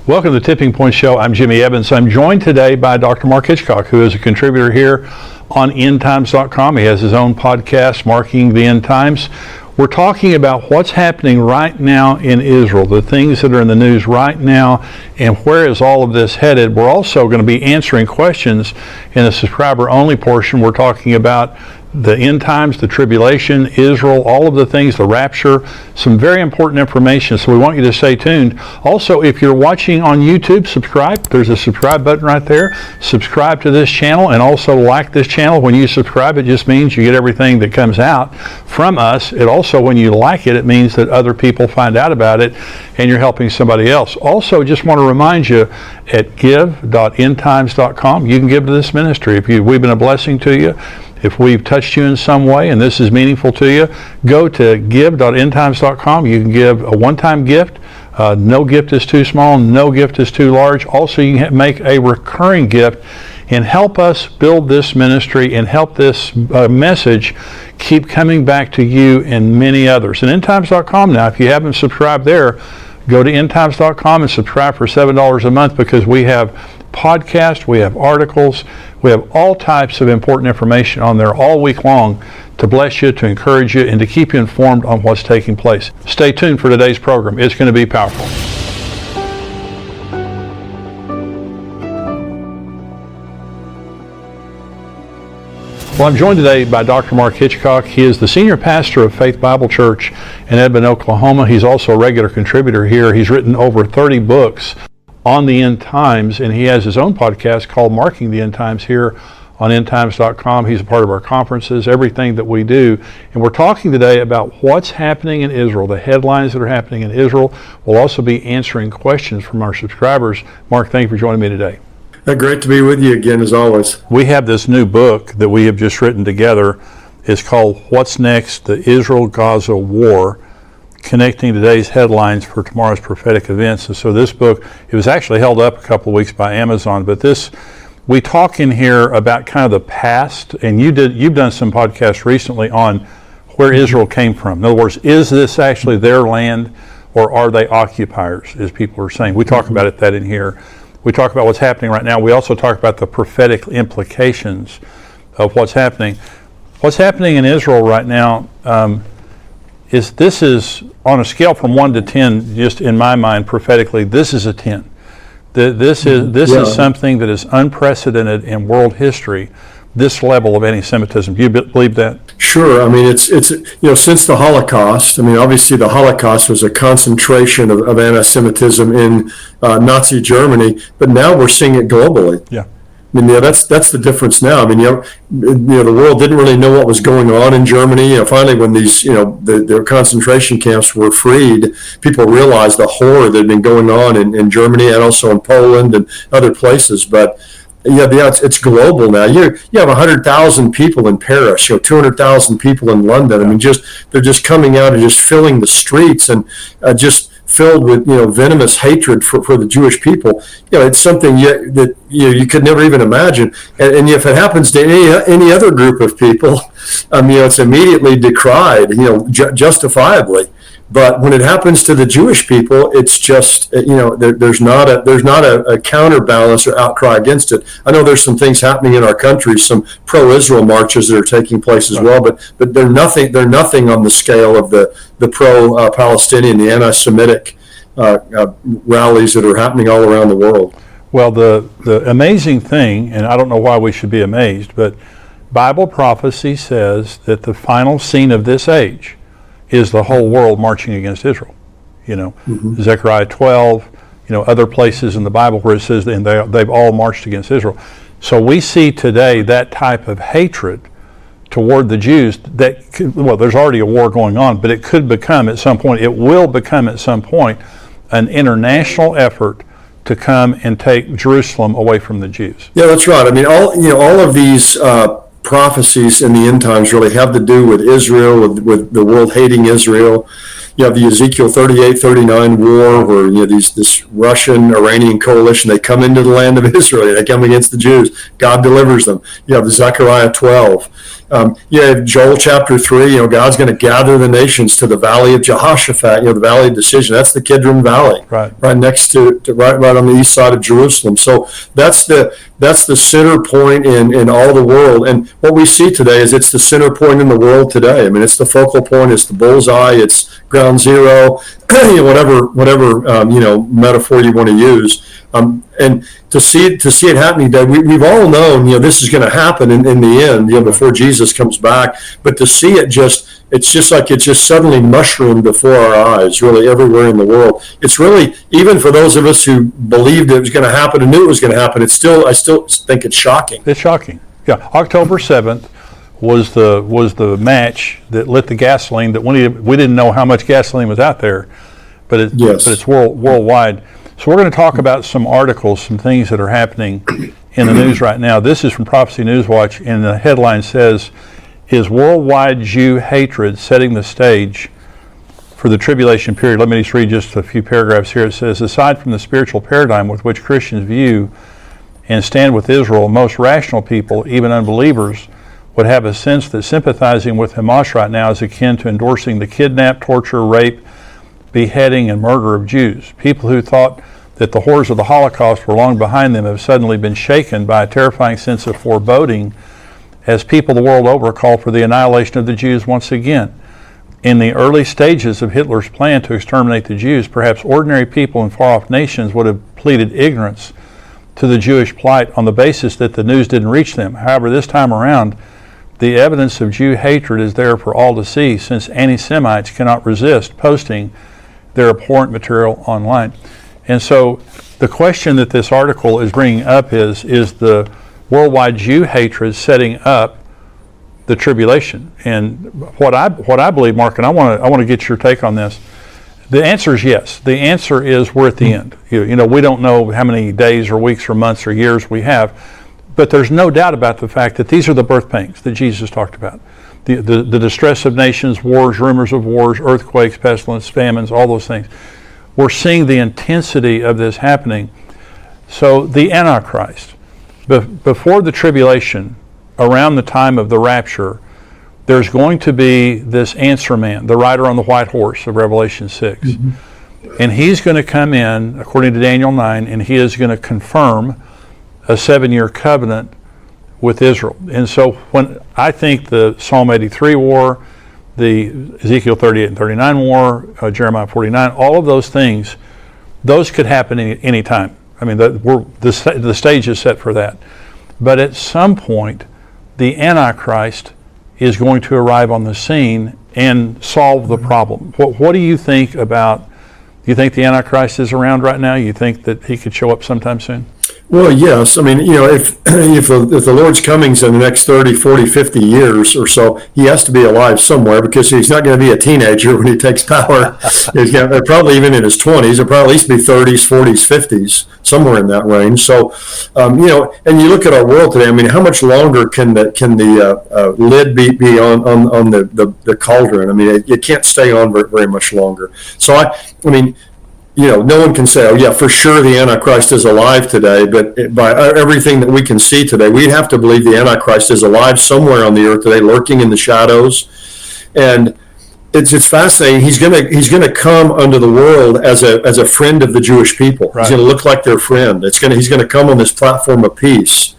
Welcome to the Tipping Point Show. I'm Jimmy Evans. I'm joined today by Dr. Mark Hitchcock, who is a contributor here on endtimes.com. He has his own podcast, Marking the End Times. We're talking about what's happening right now in Israel, the things that are in the news right now, and where is all of this headed. We're also going to be answering questions in the subscriber-only portion. We're talking about the end times, the tribulation, Israel, all of the things, the rapture, some very important information, so we want you to stay tuned. Also, if you're watching on YouTube, subscribe. There's a subscribe button right there. Subscribe to this channel and also like this channel. When you subscribe, it just means you get everything that comes out from us. It also, when you like it, it means that other people find out about it and you're helping somebody else. Also, just want to remind you, at give.endtimes.com, you can give to this ministry. If we've been a blessing to you, if we've touched you in some way and this is meaningful to you, go to give.endtimes.com. You can give a one-time gift. No gift is too small. No gift is too large. Also, you can make a recurring gift and help us build this ministry and help this message keep coming back to you and many others. And endtimes.com now, if you haven't subscribed there, go to endtimes.com and subscribe for $7 a month, because we have podcasts, we have articles, we have all types of important information on there all week long to bless you, to encourage you, and to keep you informed on what's taking place. Stay tuned for today's program. It's going to be powerful. Well, I'm joined today by Dr. Mark Hitchcock. He is the senior pastor of Faith Bible Church in Edmond, Oklahoma. He's also a regular contributor here. He's written over 30 books on the end times, and he has his own podcast called Marking the End Times here on endtimes.com. He's a part of our conferences, everything that we do. And we're talking today about what's happening in Israel, the headlines that are happening in Israel. We'll also be answering questions from our subscribers. Mark, thank you for joining me today. Great to be with you again, as always. We have this new book that we have just written together. It's called What's Next? The Israel-Gaza War, Connecting Today's Headlines for Tomorrow's Prophetic Events. And so this book, it was actually held up a couple of weeks by Amazon, but we talk in here about kind of the past, and you've done some podcasts recently on where Israel came from. In other words, is this actually their land, or are they occupiers, as people are saying? We talk about that in here. We talk about what's happening right now. We also talk about the prophetic implications of what's happening. What's happening in Israel right now is on a scale from 1 to 10, just in my mind prophetically, this is a 10. This is something that is unprecedented in world history, this level of anti-Semitism. Do you believe that? Sure. I mean, it's since the Holocaust, I mean, obviously the Holocaust was a concentration of anti-Semitism in Nazi Germany, but now we're seeing it globally. Yeah. I mean, that's the difference now. I mean, the world didn't really know what was going on in Germany. Finally, when these, their concentration camps were freed, people realized the horror that had been going on in Germany and also in Poland and other places. But it's global now. You have 100,000 people in Paris. 200,000 people in London. I mean, they're just coming out and just filling the streets and just filled with venomous hatred for the Jewish people. It's something that you could never even imagine. And if it happens to any other group of people, it's immediately decried, justifiably. But when it happens to the Jewish people, it's just there's not a counterbalance or outcry against it. I know there's some things happening in our country, some pro-Israel marches that are taking place as well, but they're nothing on the scale of the pro-Palestinian, the anti-Semitic rallies that are happening all around the world. Well, the amazing thing, and I don't know why we should be amazed, but Bible prophecy says that the final scene of this age is the whole world marching against Israel. Zechariah 12, other places in the Bible where it says and they've all marched against Israel. So we see today that type of hatred toward the Jews there's already a war going on, but it could become at some point, it will become at some point, an international effort to come and take Jerusalem away from the Jews. Yeah, that's right. I mean, all of these prophecies in the end times really have to do with Israel, with the world hating Israel. you have the Ezekiel 38, 39 war where, this Russian-Iranian coalition, they come into the land of Israel. They come against the Jews. God delivers them. You have Zechariah 12. You have Joel chapter 3, God's going to gather the nations to the valley of Jehoshaphat, the valley of decision. That's the Kidron Valley, right next to right on the east side of Jerusalem. So that's the center point in all the world. And what we see today is it's the center point in the world today. I mean, it's the focal point, it's the bullseye, it's ground zero, whatever metaphor you want to use. And to see it happening today, we've all known, this is going to happen in the end, before Jesus comes back. But to see it it's just like it just suddenly mushroomed before our eyes, really everywhere in the world. It's really, even for those of us who believed it was going to happen and knew it was going to happen, I still think it's shocking. It's shocking. Yeah, October 7th was the match that lit the gasoline. That we didn't know how much gasoline was out there, but it's worldwide. So we're going to talk about some articles, some things that are happening in the news right now. This is from Prophecy Newswatch, and the headline says, "Is worldwide Jew hatred setting the stage for the tribulation period?" Let me just read just a few paragraphs here. It says, "Aside from the spiritual paradigm with which Christians view and stand with Israel, most rational people, even unbelievers, would have a sense that sympathizing with Hamas right now is akin to endorsing the kidnap, torture, rape, beheading, and murder of Jews. People who thought that the horrors of the Holocaust were long behind them have suddenly been shaken by a terrifying sense of foreboding as people the world over call for the annihilation of the Jews once again. In the early stages of Hitler's plan to exterminate the Jews, perhaps ordinary people in far-off nations would have pleaded ignorance to the Jewish plight on the basis that the news didn't reach them. However, this time around, the evidence of Jew hatred is there for all to see, since anti-Semites cannot resist posting their abhorrent material online." And so the question that this article is bringing up is the worldwide Jew hatred setting up the tribulation? And what I believe, Mark, and I want to get your take on this. The answer is yes. The answer is we're at the end. We don't know how many days or weeks or months or years we have, but there's no doubt about the fact that these are the birth pangs that Jesus talked about. The distress of nations, wars, rumors of wars, earthquakes, pestilence, famines, all those things. We're seeing the intensity of this happening. So the Antichrist, before the tribulation, around the time of the rapture, there's going to be this answer man, the rider on the white horse of Revelation 6. Mm-hmm. And he's going to come in, according to Daniel 9, and he is going to confirm a 7-year covenant with Israel. And so when I think the Psalm 83 war, the Ezekiel 38 and 39 war, Jeremiah 49, all of those things, those could happen any time. I mean, the stage is set for that. But at some point, the Antichrist is going to arrive on the scene and solve the problem. What do you think about, do you think the Antichrist is around right now? You think that he could show up sometime soon? Well, yes. I mean, if the Lord's coming's in the next 30, 40, 50 years or so, he has to be alive somewhere, because he's not going to be a teenager when he takes power. He's probably even in his 20s. He'll probably at least be 30s, 40s, 50s, somewhere in that range. So, and you look at our world today. I mean, how much longer can the lid be on the cauldron? I mean, it can't stay on very much longer. So I mean. No one can say, oh, yeah, for sure the Antichrist is alive today, but by everything that we can see today, we'd have to believe the Antichrist is alive somewhere on the earth today, lurking in the shadows. And it's fascinating. He's gonna come unto the world as a friend of the Jewish people. Right. He's going to look like their friend. He's going to come on this platform of peace,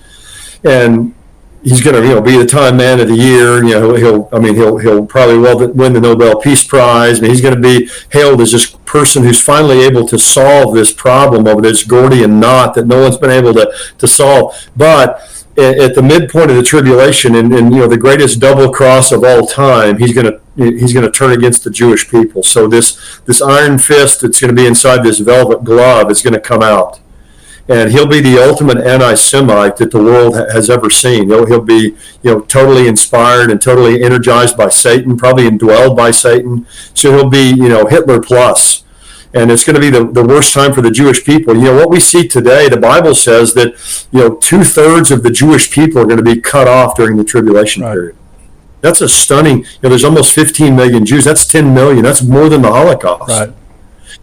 and he's going to be the Time Man of the Year. He'll probably win the Nobel Peace Prize. I mean, he's going to be hailed as this person who's finally able to solve this problem of this Gordian knot that no one's been able to solve. But at the midpoint of the tribulation, and the greatest double cross of all time, he's going to turn against the Jewish people. So this iron fist that's going to be inside this velvet glove is going to come out. And he'll be the ultimate anti-Semite that the world has ever seen. He'll be, totally inspired and totally energized by Satan, probably indwelled by Satan. So he'll be, Hitler plus. And it's going to be the worst time for the Jewish people. What we see today, the Bible says that, 2/3 of the Jewish people are going to be cut off during the tribulation period. That's a stunning, there's almost 15 million Jews. That's 10 million. That's more than the Holocaust. Right.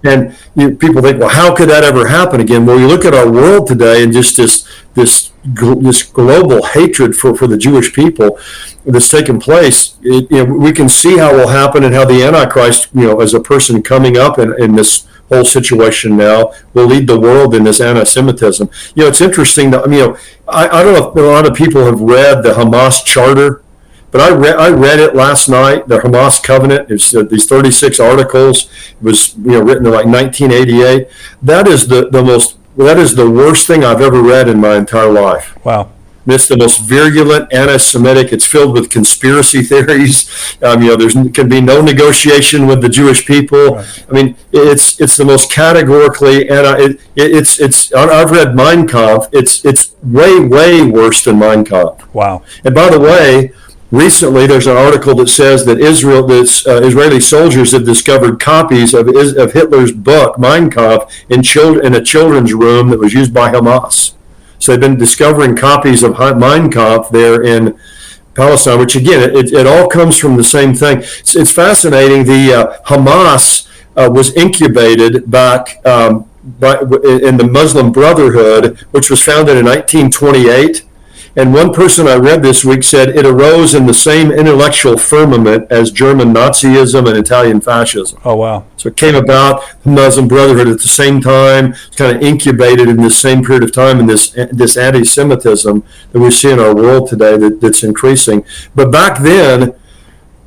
And people think, well, how could that ever happen again? Well, you look at our world today and just this global hatred for the Jewish people that's taken place. We can see how it will happen, and how the Antichrist, as a person coming up in this whole situation now, will lead the world in this anti-Semitism. It's interesting that, I don't know if a lot of people have read the Hamas charter, but I read it last night, the Hamas covenant. It's these 36 articles. It was written in like 1988. That is the worst thing I've ever read in my entire life. Wow. It's the most virulent anti-Semitic. It's filled with conspiracy theories. There can be no negotiation with the Jewish people. Right. I mean, it's the most categorically it's. I've read Mein Kampf. It's way worse than Mein Kampf. Wow. And by the way, recently there's an article that says that Israeli soldiers have discovered copies of Hitler's book Mein Kampf in a children's room that was used by Hamas. So they've been discovering copies of Mein Kampf there in Palestine, which again, it all comes from the same thing. It's fascinating. The Hamas was incubated back in the Muslim Brotherhood, which was founded in 1928. And one person I read this week said it arose in the same intellectual firmament as German Nazism and Italian fascism. Oh, wow. So it came about, the Muslim Brotherhood at the same time. It's kind of incubated in this same period of time in this anti-Semitism that we see in our world today that's increasing. But back then,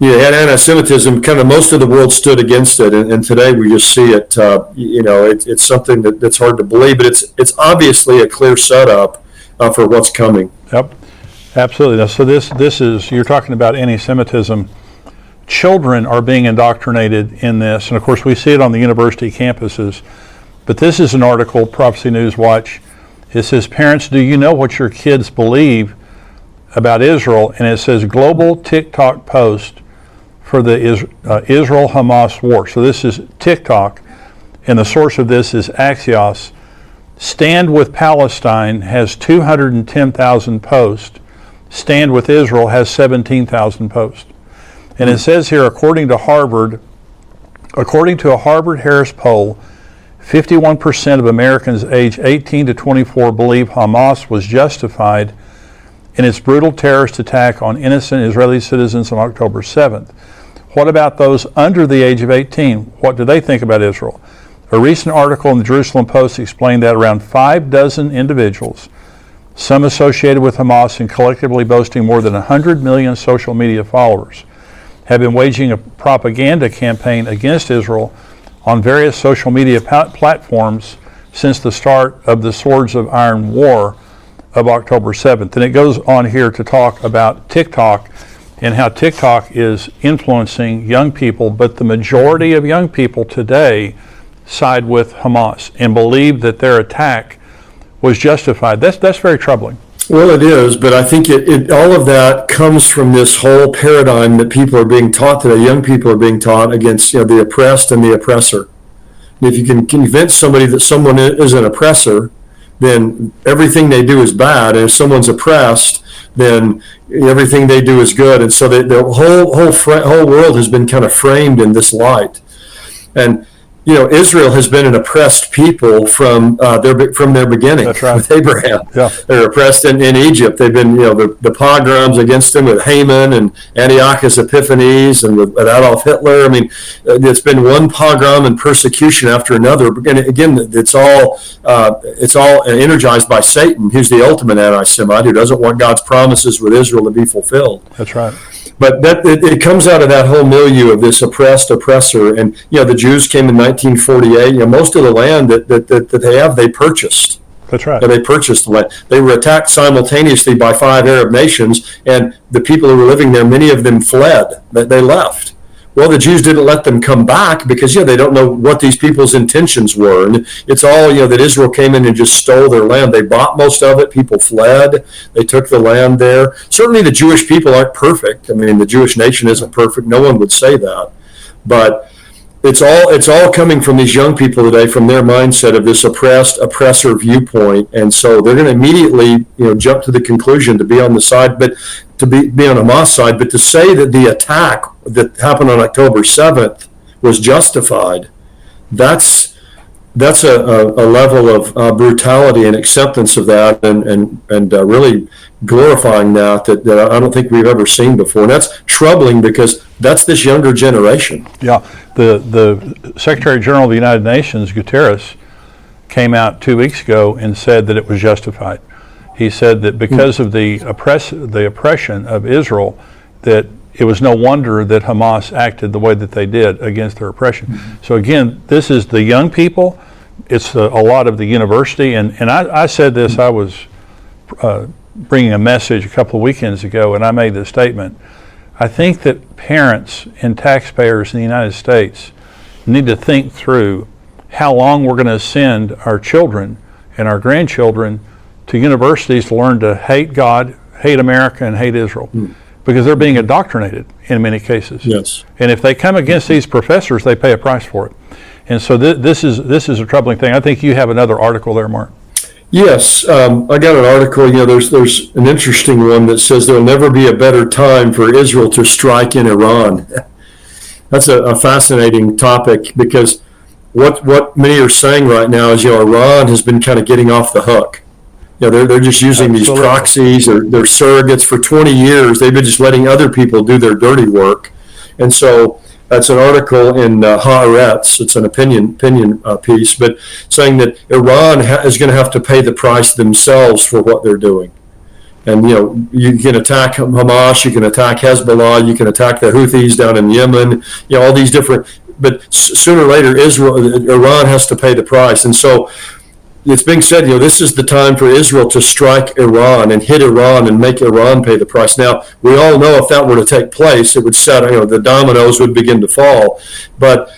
you had anti-Semitism, kind of most of the world stood against it. And today we just see it, it's something that's hard to believe. But it's obviously a clear setup for what's coming. Yep, absolutely. So this is, you're talking about anti-Semitism. Children are being indoctrinated in this, and of course we see it on the university campuses. But this is an article, Prophecy News Watch. It says, parents, do you know what your kids believe about Israel? And it says, global TikTok post for the Israel-Hamas war. So this is TikTok, and the source of this is Axios. Stand with Palestine has 210,000 posts. Stand with Israel has 17,000 posts. And it says here, according to a Harvard-Harris poll, 51% of Americans aged 18 to 24 believe Hamas was justified in its brutal terrorist attack on innocent Israeli citizens on October 7th. What about those under the age of 18? What do they think about Israel? A recent article in the Jerusalem Post explained that around 6 individuals, some associated with Hamas and collectively boasting more than 100 million social media followers, have been waging a propaganda campaign against Israel on various social media platforms since the start of the Swords of Iron War of October 7th. And it goes on here to talk about TikTok and how TikTok is influencing young people, but the majority of young people today side with Hamas and believe that their attack was justified. That's very troubling. Well, it is, but I think it all of that comes from this whole paradigm that people are being taught today. Young people are being taught against the oppressed and the oppressor. And if you can convince somebody that someone is an oppressor, then everything they do is bad. And if someone's oppressed, then everything they do is good. And so the whole world has been kind of framed in this light. And Israel has been an oppressed people from their beginning. That's right. With Abraham. Yeah. They're oppressed in Egypt. They've been, the pogroms against them with Haman and Antiochus Epiphanes and with Adolf Hitler. I mean, it's been one pogrom and persecution after another. And again, it's all energized by Satan, who's the ultimate anti-Semite, who doesn't want God's promises with Israel to be fulfilled. That's right. But it comes out of that whole milieu of this oppressed oppressor. And the Jews came in 1948. Most of the land that they have, they purchased. That's right. They purchased the land. They were attacked simultaneously by 5 Arab nations, and the people who were living there, many of them fled. They left. Well, the Jews didn't let them come back because, they don't know what these people's intentions were. And it's all, that Israel came in and just stole their land. They bought most of it. People fled. They took the land there. Certainly the Jewish people aren't perfect. I mean, the Jewish nation isn't perfect. No one would say that. But it's all coming from these young people today, from their mindset of this oppressor viewpoint. And so they're going to immediately, jump to the conclusion to be on the side. But to be on Hamas side, but to say that the attack that happened on October 7th was justified, that's a level of brutality and acceptance of that, and really glorifying that I don't think we've ever seen before. And that's troubling because that's this younger generation. Yeah, the Secretary General of the United Nations, Guterres, came out 2 weeks ago and said that it was justified. He said that because of the oppression of Israel, that it was no wonder that Hamas acted the way that they did against their oppression. So again, this is the young people. It's a lot of the university. And I said this, I was bringing a message a couple of weekends ago, and I made this statement. I think that parents and taxpayers in the United States need to think through how long we're going to send our children and our grandchildren to universities to learn to hate God, hate America, and hate Israel. Because they're being indoctrinated in many cases. Yes. And if they come against these professors, they pay a price for it. And so this is a troubling thing. I think you have another article there, Mark. Yes, I got an article. There's an interesting one that says there'll never be a better time for Israel to strike in Iran. That's a fascinating topic, because what many are saying right now is, Iran has been kind of getting off the hook. They're just using these proxies, or they're surrogates for 20 years. They've been just letting other people do their dirty work. And so that's an article in Haaretz. It's an opinion piece, but saying that Iran is going to have to pay the price themselves for what they're doing. And, you can attack Hamas, you can attack Hezbollah, you can attack the Houthis down in Yemen, all these different, but sooner or later, Iran has to pay the price. And so it's being said, this is the time for Israel to strike Iran and hit Iran and make Iran pay the price. Now, we all know if that were to take place, it would set, the dominoes would begin to fall. But,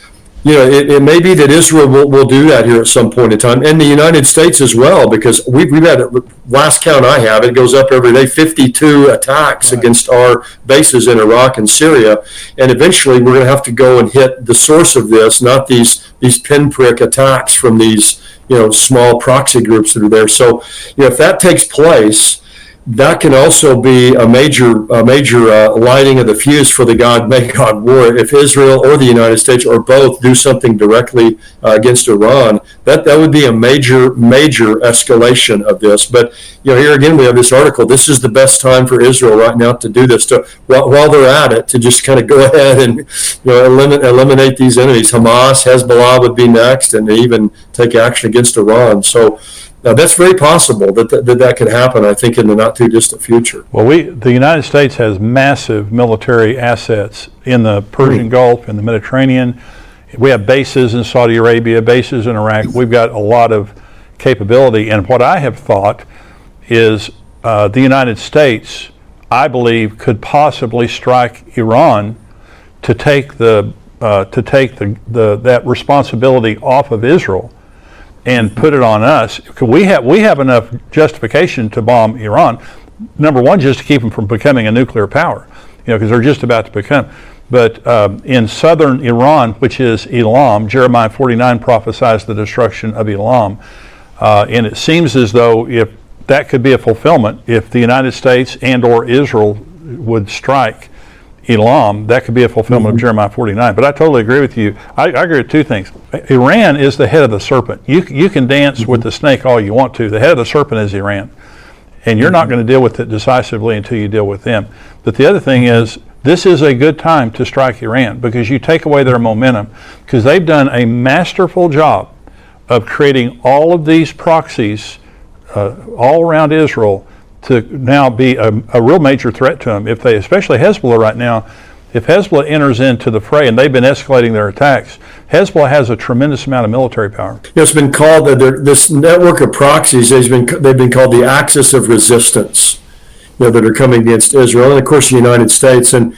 it may be that Israel will do that here at some point in time, and the United States as well, because we've had, last count I have, it goes up every day, 52 attacks against our bases in Iraq and Syria. And eventually we're going to have to go and hit the source of this, not these pinprick attacks from these small proxy groups that are there. So, if that takes place, that can also be a major lighting of the fuse for the make God war. If Israel or the United States or both do something directly against Iran, that would be a major escalation of this. But here again we have this article. This is the best time for Israel right now to do this. While they're at it, to just kind of go ahead and eliminate these enemies. Hamas, Hezbollah would be next, and even take action against Iran. So. That's very possible that could happen, I think, in the not too distant future. Well, the United States has massive military assets in the Persian Gulf, in the Mediterranean. We have bases in Saudi Arabia, bases in Iraq. We've got a lot of capability. And what I have thought is the United States, I believe, could possibly strike Iran to take that responsibility off of Israel and put it on us. We have enough justification to bomb Iran. Number one, just to keep them from becoming a nuclear power, because they're just about to become. But in southern Iran, which is Elam, Jeremiah 49 prophesies the destruction of Elam. And it seems as though if that could be a fulfillment, if the United States and or Israel would strike Elam, that could be a fulfillment of Jeremiah 49. But I totally agree with you. I agree with two things. Iran is the head of the serpent. You can dance with the snake all you want to. The head of the serpent is Iran. And you're not going to deal with it decisively until you deal with them. But the other thing is, this is a good time to strike Iran, because you take away their momentum, because they've done a masterful job of creating all of these proxies all around Israel to now be a real major threat to them. Especially Hezbollah right now, if Hezbollah enters into the fray, and they've been escalating their attacks, Hezbollah has a tremendous amount of military power. It's been called, this network of proxies, they've been called the axis of resistance, that are coming against Israel, and of course the United States. And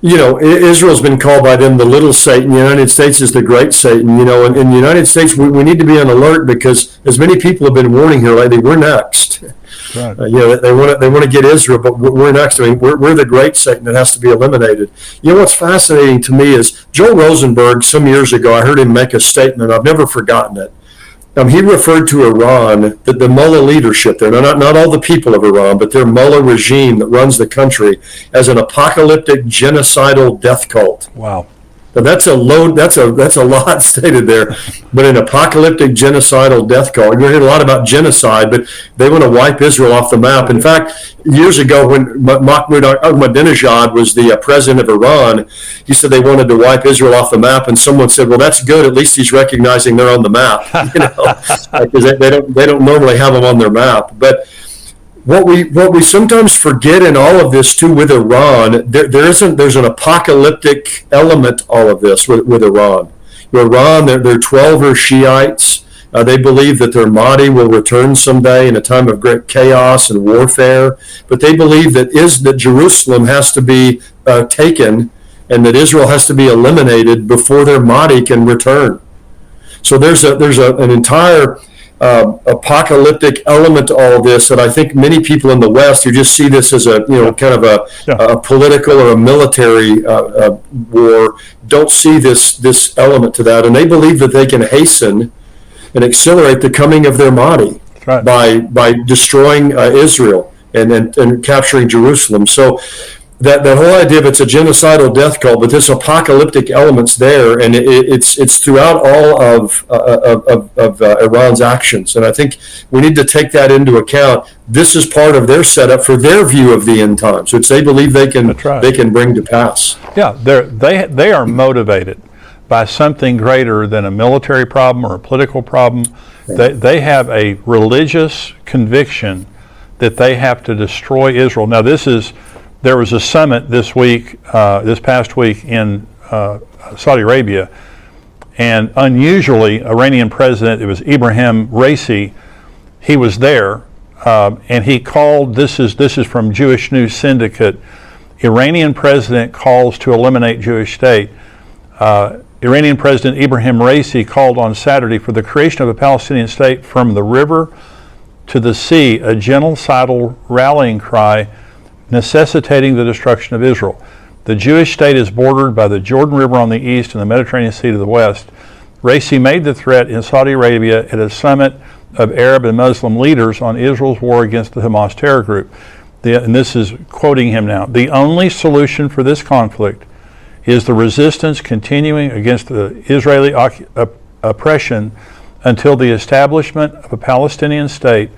Israel's been called by them the little Satan. The United States is the great Satan. And in the United States, we need to be on alert, because as many people have been warning here lately, we're next. Right. They want to get Israel, but we're next. We're the great Satan that has to be eliminated. What's fascinating to me is Joel Rosenberg. Some years ago, I heard him make a statement. I've never forgotten it. He referred to Iran, the mullah leadership there, not all the people of Iran, but their mullah regime that runs the country, as an apocalyptic genocidal death cult. Wow. Now that's a lot stated there, but an apocalyptic genocidal death cult. You're hearing a lot about genocide, but they want to wipe Israel off the map. In fact, years ago when Mahmoud Ahmadinejad was the president of Iran, he said they wanted to wipe Israel off the map, and someone said, "Well, that's good. At least he's recognizing they're on the map, because they don't normally have them on their map." But what we sometimes forget in all of this too with Iran, there's an apocalyptic element to all of this with Iran. Iran, they're 12 Shiites. They believe that their Mahdi will return someday in a time of great chaos and warfare. But they believe that Jerusalem has to be taken, and that Israel has to be eliminated before their Mahdi can return. So there's an entire apocalyptic element to all of this that I think many people in the West who just see this as a kind of a political or a military war don't see this element to that, and they believe that they can hasten and accelerate the coming of their Mahdi by destroying Israel and capturing Jerusalem. So that whole idea of it's a genocidal death cult, but this apocalyptic element's there, and it's throughout all of Iran's actions. And I think we need to take that into account. This is part of their setup for their view of the end times, which they believe they can bring to pass. Yeah, they are motivated by something greater than a military problem or a political problem. They have a religious conviction that they have to destroy Israel. Now, there was a summit this past week in Saudi Arabia, and unusually, Iranian president, it was Ibrahim Raisi, he was there, and he called, this is from Jewish News Syndicate, Iranian president calls to eliminate Jewish state. Iranian President Ibrahim Raisi called on Saturday for the creation of a Palestinian state from the river to the sea, a genocidal rallying cry necessitating the destruction of Israel. The Jewish state is bordered by the Jordan River on the east and the Mediterranean Sea to the west. Raisi made the threat in Saudi Arabia at a summit of Arab and Muslim leaders on Israel's war against the Hamas terror group. And this is quoting him now. The only solution for this conflict is the resistance continuing against the Israeli oppression until the establishment of a Palestinian state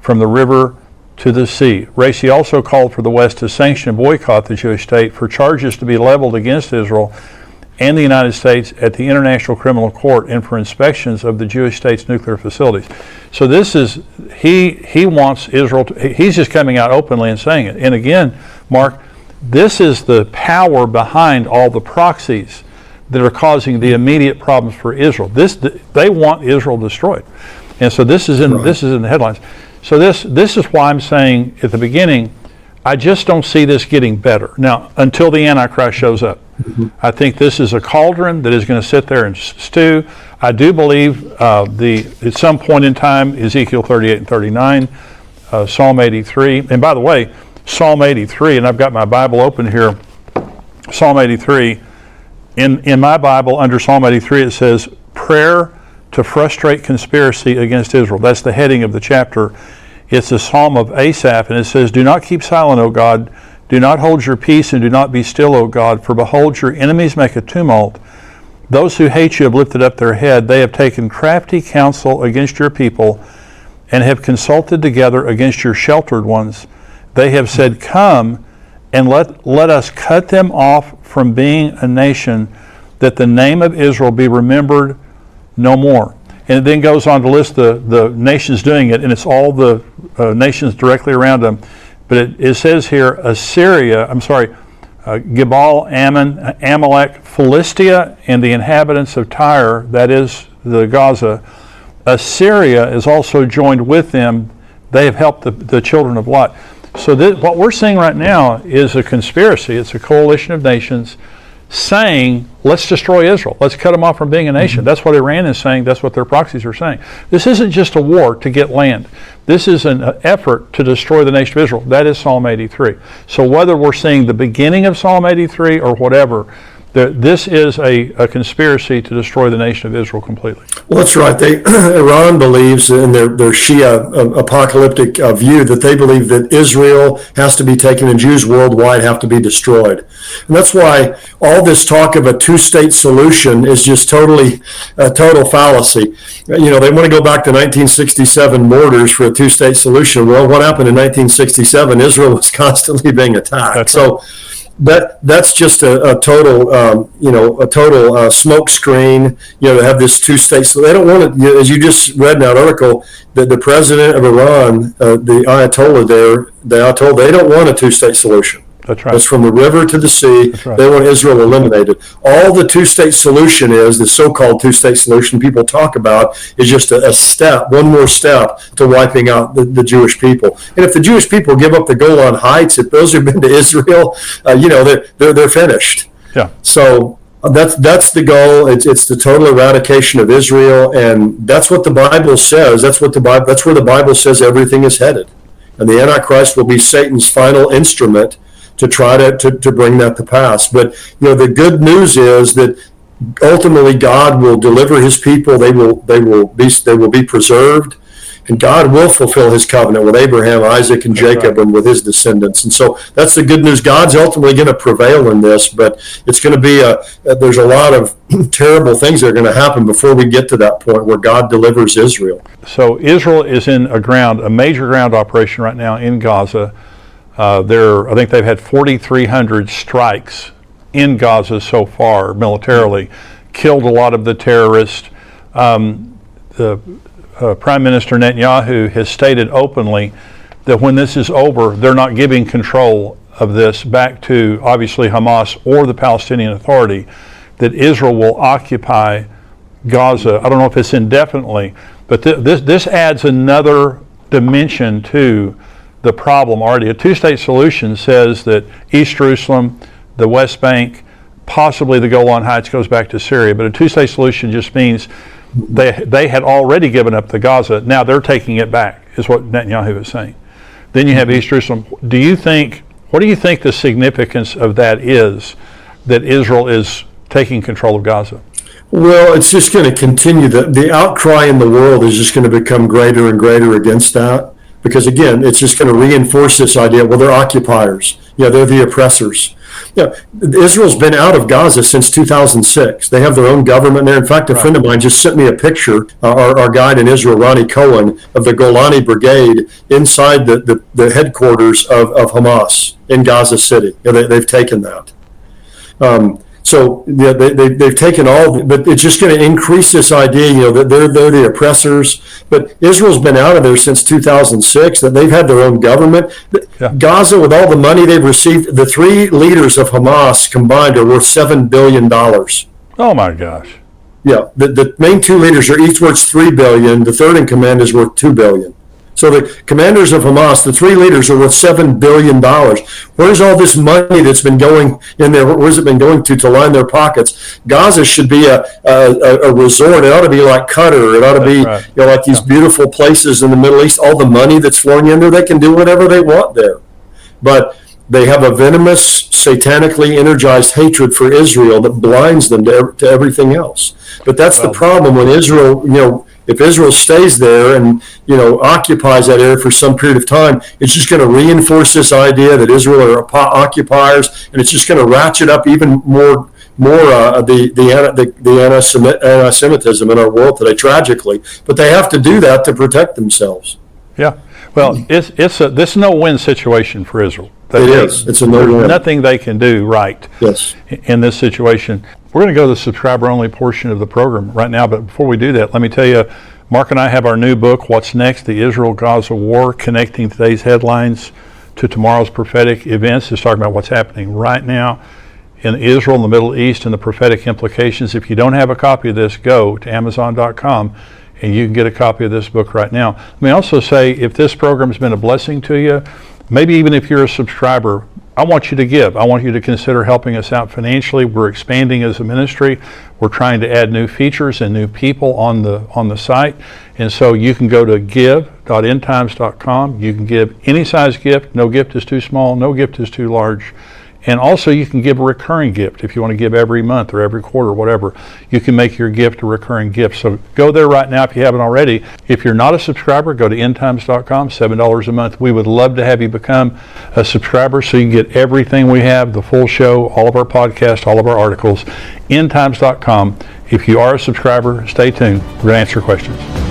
from the river to the sea. Raisi also called for the West to sanction and boycott the Jewish state, for charges to be leveled against Israel and the United States at the International Criminal Court, and for inspections of the Jewish state's nuclear facilities. So this is, he wants Israel to, he's just coming out openly and saying it. And again, Mark, this is the power behind all the proxies that are causing the immediate problems for Israel. They want Israel destroyed. And so this is in the headlines. So this is why I'm saying at the beginning, I just don't see this getting better. Now, until the Antichrist shows up. Mm-hmm. I think this is a cauldron that is going to sit there and stew. I do believe at some point in time, Ezekiel 38 and 39, Psalm 83. And by the way, Psalm 83, and I've got my Bible open here, Psalm 83. In my Bible, under Psalm 83, it says, prayer to frustrate conspiracy against Israel. That's the heading of the chapter. It's a psalm of Asaph, and it says, do not keep silent, O God. Do not hold your peace, and do not be still, O God. For behold, your enemies make a tumult. Those who hate you have lifted up their head. They have taken crafty counsel against your people, and have consulted together against your sheltered ones. They have said, come, and let us cut them off from being a nation, that the name of Israel be remembered no more. And it then goes on to list the nations doing it, and it's all the nations directly around them. But it says here, Gebal, Ammon, Amalek, Philistia, and the inhabitants of Tyre, that is the Gaza. Assyria is also joined with them. They have helped the children of Lot. So what we're seeing right now is a conspiracy. It's a coalition of nations saying, let's destroy Israel. Let's cut them off from being a nation. Mm-hmm. That's what Iran is saying. That's what their proxies are saying. This isn't just a war to get land. This is an effort to destroy the nation of Israel. That is Psalm 83. So whether we're seeing the beginning of Psalm 83 or whatever, This is a conspiracy to destroy the nation of Israel completely. Well, that's right. Iran believes in their Shia apocalyptic view that they believe that Israel has to be taken and Jews worldwide have to be destroyed. And that's why all this talk of a two-state solution is just total fallacy. They want to go back to 1967 borders for a two-state solution. Well, what happened in 1967? Israel was constantly being attacked. That's so. Right. That's just a total smoke screen. To have this two states. So they don't want it. As you just read in that article, that the president of Iran, the Ayatollah they don't want a two-state solution. That's right. It's from the river to the sea. Right. They want Israel eliminated. All the two-state solution is, the so-called two-state solution people talk about, is just a step, one more step to wiping out the Jewish people. And if the Jewish people give up the Golan Heights, if those who've been to Israel, they're finished. Yeah. So that's the goal. It's the total eradication of Israel, and that's what the Bible says. That's where the Bible says everything is headed. And the Antichrist will be Satan's final instrument to try to bring that to pass. But the good news is that ultimately God will deliver his people. They will be preserved, and God will fulfill his covenant with Abraham, Isaac, and Jacob, and with his descendants. And so that's the good news. God's ultimately going to prevail in this, but it's going to be there's a lot of terrible things that are going to happen before we get to that point where God delivers Israel. So Israel is in a major ground operation right now in Gaza. I think they've had 4,300 strikes in Gaza so far militarily, killed a lot of the terrorists. The Prime Minister Netanyahu has stated openly that when this is over, they're not giving control of this back to obviously Hamas or the Palestinian Authority, that Israel will occupy Gaza. I don't know if it's indefinitely, but this adds another dimension to the problem already. A two-state solution says that East Jerusalem, the West Bank, possibly the Golan Heights goes back to Syria, but a two-state solution just means they had already given up the Gaza. Now they're taking it back, is what Netanyahu is saying. Then you have East Jerusalem. What do you think the significance of that is, that Israel is taking control of Gaza? Well, it's just going to continue. The outcry in the world is just going to become greater and greater against that. Because again, it's just going to reinforce this idea. Well, they're occupiers. They're the oppressors. Israel's been out of Gaza since 2006. They have their own government there. In fact, a friend of mine just sent me a picture, our guide in Israel, Ronnie Cohen, of the Golani Brigade inside the headquarters of Hamas in Gaza City. They've taken that. So they've taken all, but it's just going to increase this idea, that they're the oppressors. But Israel's been out of there since 2006. That they've had their own government. Yeah. Gaza, with all the money they've received, the three leaders of Hamas combined are worth $7 billion. Oh my gosh! Yeah, the main two leaders are each worth $3 billion. The third in command is worth $2 billion. So the commanders of Hamas, the three leaders, are worth $7 billion. Where's all this money that's been going in there? Where's it been going to line their pockets? Gaza should be a resort. It ought to be like Qatar. It ought to be like these beautiful places in the Middle East. All the money that's flowing in there, they can do whatever they want there. But they have a venomous, satanically energized hatred for Israel that blinds them to everything else. But that's the problem when Israel, if Israel stays there and occupies that area for some period of time, it's just going to reinforce this idea that Israel are occupiers, and it's just going to ratchet up even more the anti-Semitism in our world today, tragically. But they have to do that to protect themselves. Yeah. Well, this is no win situation for Israel. It's a no-win. There's nothing they can do right in this situation. We're going to go to the subscriber-only portion of the program right now, but before we do that, let me tell you, Mark and I have our new book, What's Next? The Israel-Gaza War, connecting today's headlines to tomorrow's prophetic events. It's talking about what's happening right now in Israel, in the Middle East, and the prophetic implications. If you don't have a copy of this, go to Amazon.com and you can get a copy of this book right now. Let me also say, if this program has been a blessing to you, maybe even if you're a subscriber, I want you to give. I want you to consider helping us out financially. We're expanding as a ministry. We're trying to add new features and new people on the site. And so you can go to give.endtimes.com. You can give any size gift. No gift is too small. No gift is too large. And also you can give a recurring gift. If you want to give every month or every quarter, whatever, you can make your gift a recurring gift. So go there right now if you haven't already. If you're not a subscriber, go to endtimes.com, $7 a month. We would love to have you become a subscriber so you can get everything we have, the full show, all of our podcasts, all of our articles, endtimes.com. If you are a subscriber, stay tuned. We're going to answer questions.